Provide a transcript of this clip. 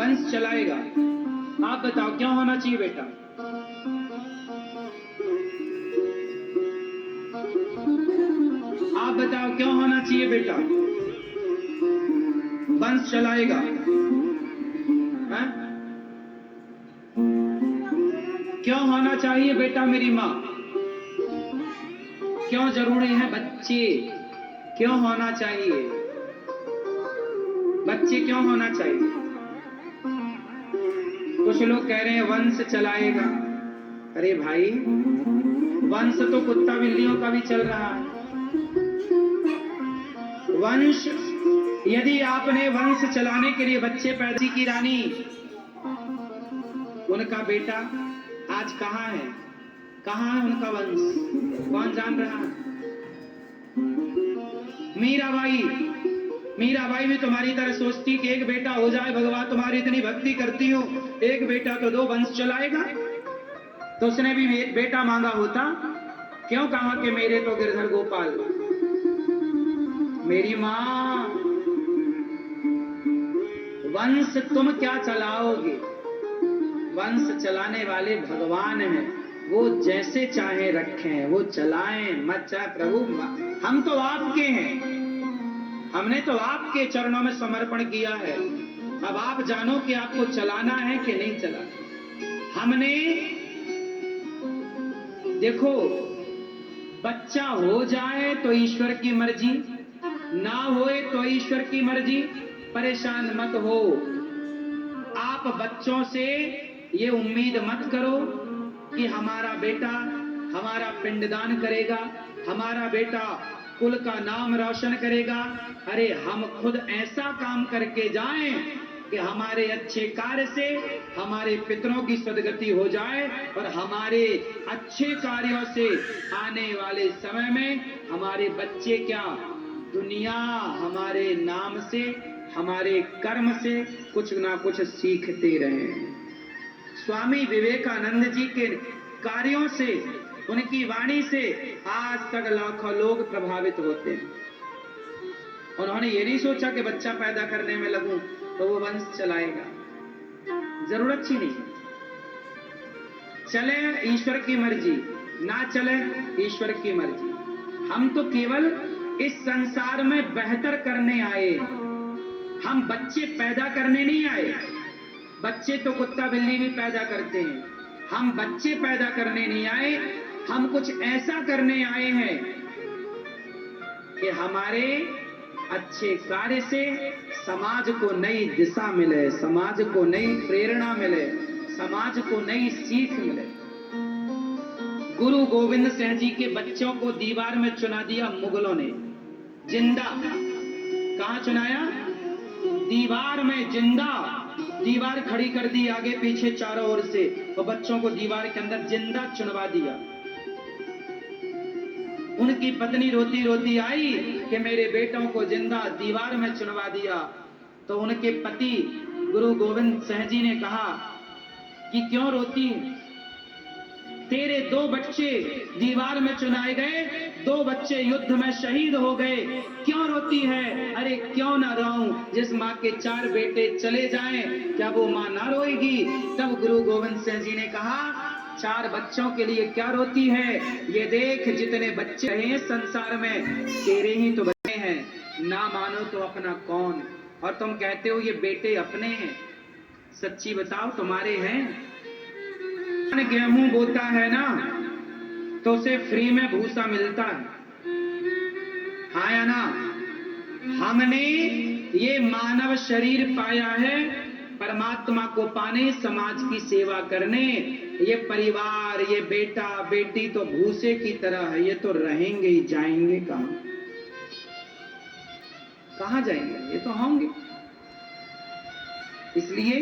वंश चलाएगा। आप बताओ क्यों होना चाहिए बेटा? आप बताओ क्यों होना चाहिए बेटा? वंश चलाएगा। है? क्यों होना चाहिए बेटा मेरी माँ? क्यों जरूरी है बच्चे? क्यों होना चाहिए बच्चे? क्यों होना चाहिए? कुछ लोग कह रहे हैं वंश चलाएगा। अरे भाई, वंश तो कुत्ता बिल्लियों का भी चल रहा है। वंश, यदि आपने वंश चलाने के लिए बच्चे पैदा की रानी, उनका बेटा आज कहां है? कहां है उनका वंश? कौन जान रहा है? मीराबाई भी तुम्हारी तरह सोचती कि एक बेटा हो जाए, भगवान तुम्हारी इतनी भक्ति करती हो, एक बेटा तो दो वंश चलाएगा। तो उसने भी एक बेटा मांगा होता। क्यों कहा कि मेरे तो गिरधर गोपाल? मेरी मां, वंश तुम क्या चलाओगे? वंश चलाने वाले भगवान हैं, वो जैसे चाहे रखें, वो चलाएं, मत चाहे प्रभु। हम तो आपके हैं, हमने तो आपके चरणों में समर्पण किया है। अब आप जानो कि आपको चलाना है कि नहीं चलाना। हमने देखो, बच्चा हो जाए तो ईश्वर की मर्जी, ना होए तो ईश्वर की मर्जी। परेशान मत हो। आप बच्चों से ये उम्मीद मत करो कि हमारा बेटा हमारा पिंडदान करेगा, हमारा बेटा कुल का नाम रोशन करेगा। अरे हम खुद ऐसा काम करके जाएं कि हमारे अच्छे कार्य से हमारे पितरों की सदगति हो जाए, और हमारे अच्छे कार्यों से आने वाले समय में हमारे बच्चे क्या, दुनिया हमारे नाम से, हमारे कर्म से कुछ ना कुछ सीखते रहे। स्वामी विवेकानंद जी के कार्यों से, उनकी वाणी से आज तक लाखों लोग प्रभावित होते हैं। उन्होंने ये नहीं सोचा कि बच्चा पैदा करने में लगूं तो वो वंश चलाएगा। जरूरत ही नहीं। चले ईश्वर की मर्जी, ना चले ईश्वर की मर्जी। हम तो केवल इस संसार में बेहतर करने आए, हम बच्चे पैदा करने नहीं आए। बच्चे तो कुत्ता बिल्ली भी पैदा करते हैं, हम बच्चे पैदा करने नहीं आए। हम कुछ ऐसा करने आए हैं कि हमारे अच्छे कार्य से समाज को नई दिशा मिले, समाज को नई प्रेरणा मिले, समाज को नई सीख मिले। गुरु गोविंद सिंह जी के बच्चों को दीवार में चुना दिया मुगलों ने, जिंदा। कहां चुनाया? दीवार में जिंदा। दीवार खड़ी कर दी आगे पीछे चारों ओर से, और बच्चों को दीवार के अंदर जिंदा चुनवा दिया। उनकी पत्नी रोती रोती आई कि मेरे बेटों को जिंदा दीवार में चुनवा दिया। तो उनके पति गुरु गोविंद सिंह जी ने कहा कि क्यों रोती? तेरे दो बच्चे दीवार में चुनाए गए, दो बच्चे युद्ध में शहीद हो गए, क्यों रोती है? अरे क्यों ना रोऊं, जिस माँ के 4 बेटे चले जाएं, क्या वो माँ ना रोएगी? तब गुरु गोविंद सिंह जी ने कहा, 4 बच्चों के लिए क्या रोती है? ये देख जितने बच्चे हैं संसार में, तेरे ही तो बच्चे हैं, ना मानो तो अपना कौन? और तुम कहते हो ये बेटे अपने हैं। सच्ची बताओ, तुम्हारे हैं? गेहूं बोता है ना, तो उसे फ्री में भूसा मिलता है, हाँ या ना? हमने ये मानव शरीर पाया है परमात्मा को पाने, समाज की सेवा करने। ये परिवार, ये बेटा बेटी तो भूसे की तरह है, ये तो रहेंगे ही, जाएंगे कहां? कहां जाएंगे? ये तो होंगे। इसलिए